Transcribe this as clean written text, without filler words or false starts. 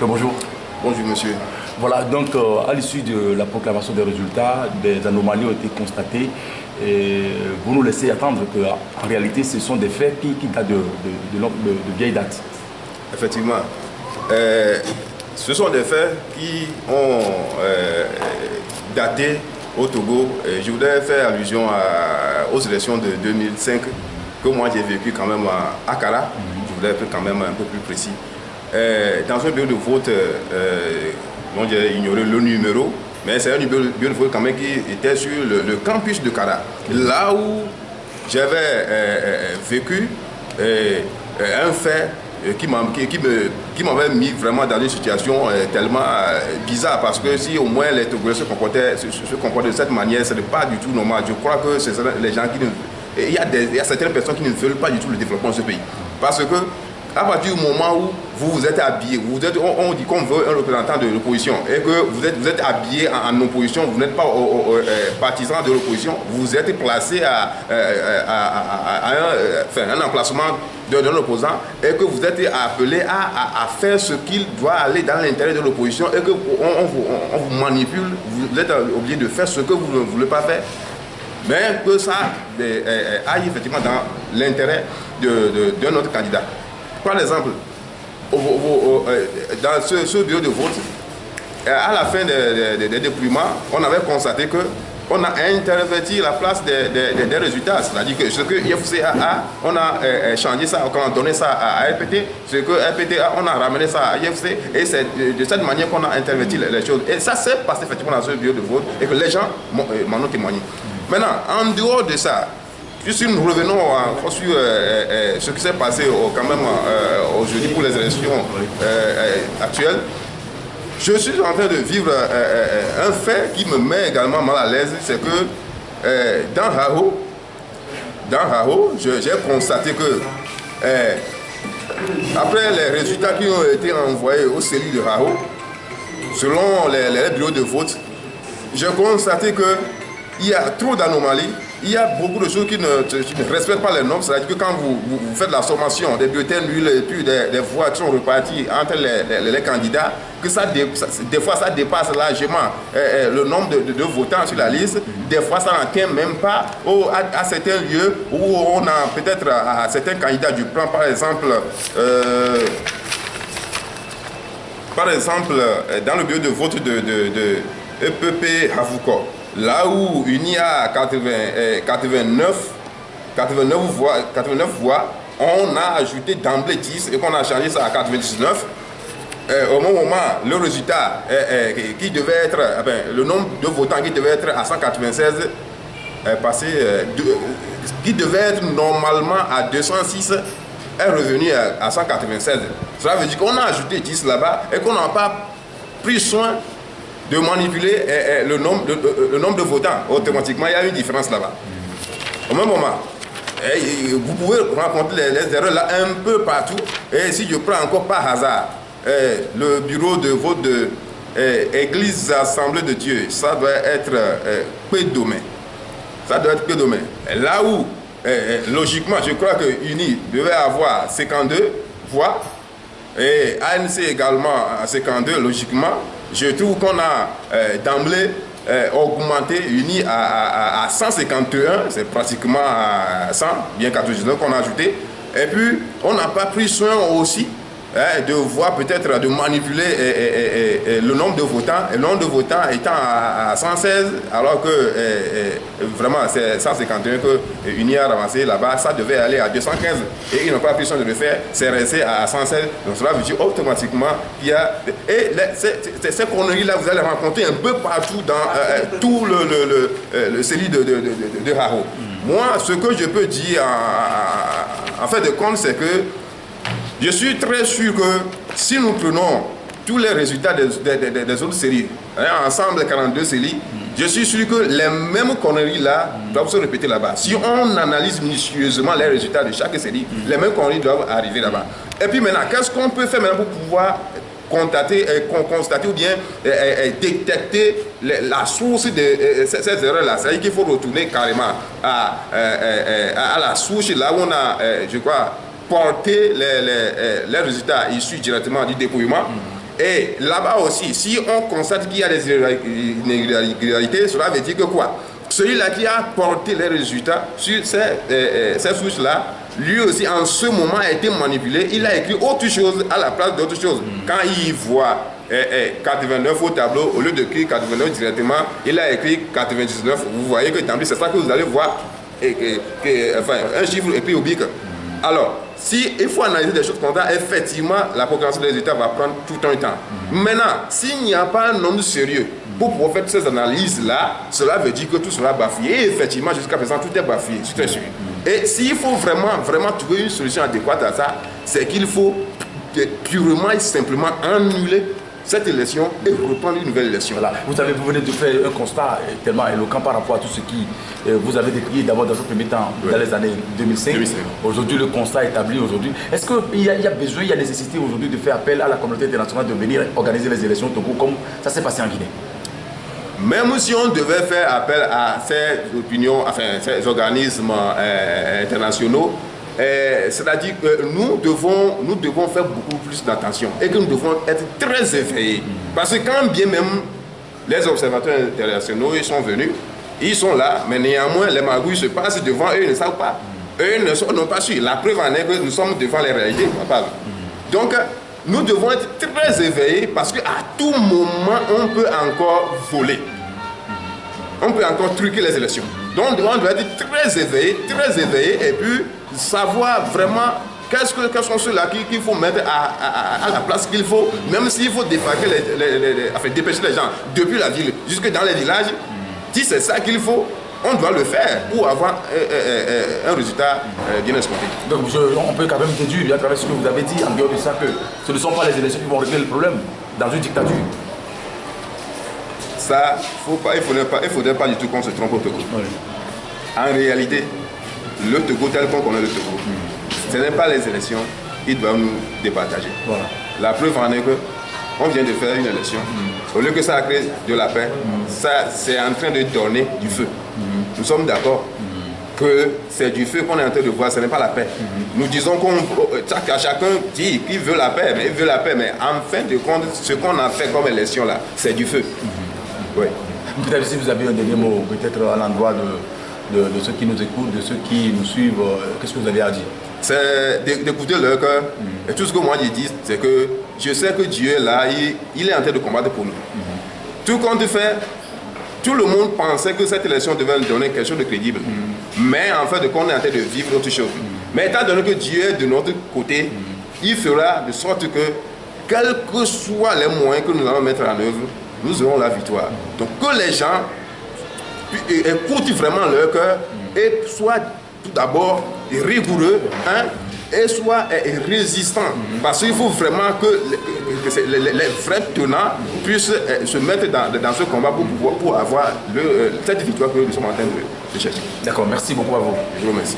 Bonjour. Bonjour monsieur. Voilà, donc à l'issue de la proclamation des résultats, des anomalies ont été constatées. Et vous nous laissez attendre qu'en réalité, ce sont des faits qui datent de vieille date. Effectivement. Ce sont des faits qui ont daté au Togo. Et je voudrais faire allusion aux élections de 2005 que moi j'ai vécu quand même à Accra. Je voudrais être quand même un peu plus précis. Dans un bureau de vote dont j'ai ignoré le numéro, mais c'est un bureau de vote quand même qui était sur le campus de Kara, là où j'avais vécu un fait qui m'avait mis vraiment dans une situation tellement bizarre, parce que si au moins les Togolais se comportaient de cette manière, ce n'est pas du tout normal. Je crois que c'est les gens qui ne... Il y a certaines personnes qui ne veulent pas du tout le développement de ce pays. Parce que à partir du moment où vous vous êtes habillé, on dit qu'on veut un représentant de l'opposition et que vous êtes habillé en opposition, vous n'êtes pas partisan de l'opposition, vous êtes placé à un emplacement d'un opposant et que vous êtes appelé à faire ce qu'il doit aller dans l'intérêt de l'opposition et qu'on vous manipule, vous êtes obligé de faire ce que vous ne voulez pas faire, mais que ça aille effectivement dans l'intérêt d'un autre candidat. Par exemple, dans ce bureau de vote, à la fin des dépouillements, on avait constaté qu'on a interverti la place des résultats. C'est-à-dire que ce que IFCAA, on a changé ça, on a donné ça à RPT, ce que RPTA, on a ramené ça à IFC, et c'est de cette manière qu'on a interverti les choses. Et ça s'est passé effectivement dans ce bureau de vote, et que les gens m'en ont témoigné. Maintenant, en dehors de ça, si nous revenons sur ce qui s'est passé quand même aujourd'hui pour les élections actuelles, je suis en train de vivre un fait qui me met également mal à l'aise, c'est que dans Haro, j'ai constaté que après les résultats qui ont été envoyés aux cellules de Haro, selon les bureaux de vote, j'ai constaté qu'il y a trop d'anomalies. Il y a beaucoup de choses qui ne respectent pas les normes. C'est-à-dire que quand vous faites la sommation des bulletins nuls et puis des voix qui sont reparties entre les candidats, que des fois ça dépasse largement le nombre de votants sur la liste. Des fois ça n'atteint même pas à certains lieux où on a peut-être à certains candidats du plan, par exemple dans le bureau de vote de EPP Havouko. Là où il y a 89 voix, on a ajouté d'emblée 10 et qu'on a changé ça à 99. Au moment, le résultat qui devait être, le nombre de votants qui devait être à 196 passé, qui devait être normalement à 206 est revenu à 196. Cela veut dire qu'on a ajouté 10 là-bas et qu'on n'a pas pris soin de manipuler le nombre de votants. Automatiquement, il y a une différence là-bas. Au même moment, vous pouvez rencontrer les erreurs là un peu partout. Et si je prends encore par hasard le bureau de vote de Église Assemblée de Dieu, ça doit être Pédomé. Ça doit être Pédomé. Là où, logiquement, je crois que UNI devait avoir 52 voix et ANC également 52, logiquement. Je trouve qu'on a d'emblée augmenté UNI à 151, c'est pratiquement à 100, bien qu'à 99 qu'on a ajouté. Et puis, on n'a pas pris soin aussi de voir peut-être de manipuler le nombre de votants, et le nombre de votants étant à 116, alors que vraiment c'est 151 que UNI a ramassé là-bas, ça devait aller à 215 et ils n'ont pas pris soin de le faire, c'est resté à 116, donc cela veut dire automatiquement qu'il y a... Et ces conneries-là, vous allez rencontrer un peu partout dans tout le CELI de Haro. Moi, ce que je peux dire en fait de compte, c'est que je suis très sûr que si nous prenons tous les résultats des autres séries, ensemble 42 séries, je suis sûr que les mêmes conneries là doivent se répéter là-bas. Si on analyse minutieusement les résultats de chaque série, les mêmes conneries doivent arriver là-bas. Et puis maintenant, qu'est-ce qu'on peut faire maintenant pour pouvoir constater ou bien détecter la source de ces erreurs-là? C'est-à-dire qu'il faut retourner carrément à la source, là où on a, je crois, porter les résultats issus directement du dépouillement Et là-bas aussi, si on constate qu'il y a des irrégularités, cela veut dire que quoi? Celui-là qui a porté les résultats sur ces souches-là, lui aussi en ce moment a été manipulé. Il a écrit autre chose à la place d'autre chose. Quand il voit 89 au tableau, au lieu d'écrire 89 directement, il a écrit 99. Vous voyez que c'est ça que vous allez voir, enfin, un chiffre écrit au bic. Alors, si il faut analyser des choses comme ça, effectivement, la proclamation des résultats va prendre tout un temps. Maintenant, s'il n'y a pas un homme sérieux pour pouvoir faire ces analyses-là, cela veut dire que tout sera bafouillé. Et effectivement, jusqu'à présent, tout est bafouillé, c'est très sûr. Et s'il faut vraiment trouver une solution adéquate à ça, c'est qu'il faut purement et simplement annuler cette élection et reprendre une nouvelle élection. Voilà. Vous venez de faire un constat tellement éloquent par rapport à tout ce qui vous avez décrié d'abord dans un premier temps, dans les années 2005. Aujourd'hui, le constat établi aujourd'hui. Est-ce qu'il y a besoin, il y a nécessité aujourd'hui de faire appel à la communauté internationale de venir organiser les élections au Togo comme ça s'est passé en Guinée? Même si on devait faire appel à ces opinions, enfin ces organismes internationaux, c'est-à-dire que nous devons faire beaucoup plus d'attention et que nous devons être très éveillés. Parce que quand bien même les observateurs internationaux ils sont venus, ils sont là, mais néanmoins les magouilles se passent devant eux, ils ne savent pas. Eux n'ont pas su. La preuve en est que nous sommes devant les réalités. Donc, nous devons être très éveillés parce qu'à tout moment, on peut encore voler. On peut encore truquer les élections. Donc, on doit être très éveillé et puis savoir vraiment quels sont ceux-là qu'il faut mettre à la place qu'il faut, même s'il faut dépêcher les gens depuis la ville jusque dans les villages. Si c'est ça qu'il faut, on doit le faire pour avoir un résultat bien escompté. Donc on peut quand même déduire à travers ce que vous avez dit, en dehors de ça, que ce ne sont pas les élections qui vont régler le problème dans une dictature. Ça, il ne faudrait pas du tout qu'on se trompe au Togo. Oui. En réalité, le Togo tel qu'on connaît le Togo, ce n'est pas les élections qui doivent nous départager. Voilà. La preuve en est que on vient de faire une élection. Au lieu que ça crée de la paix, ça c'est en train de donner du feu. Nous sommes d'accord que c'est du feu qu'on est en train de voir, ce n'est pas la paix. Nous disons chacun dit qu'il veut la paix, mais il veut la paix, mais en fin de compte, ce qu'on a fait comme élection là, c'est du feu. Oui. Peut-être si vous avez un dernier mot, peut-être à l'endroit de ceux qui nous écoutent, de ceux qui nous suivent, qu'est-ce que vous avez à dire? C'est d'écouter leur cœur. Et tout ce que moi je dis, c'est que je sais que Dieu est là, il est en train de combattre pour nous. Tout compte fait, tout le monde pensait que cette élection devait nous donner quelque chose de crédible. Mais en fait, on est en train de vivre autre chose. Mais étant donné que Dieu est de notre côté, il fera de sorte que, quels que soient les moyens que nous allons mettre en œuvre, nous aurons la victoire. Donc que les gens écoutent vraiment leur cœur et soient tout d'abord rigoureux, et soient résistants. Parce qu'il faut vraiment que les vrais tenants puissent se mettre dans ce combat pour avoir cette victoire que nous sommes en train de chercher. D'accord, merci beaucoup à vous. Je vous remercie.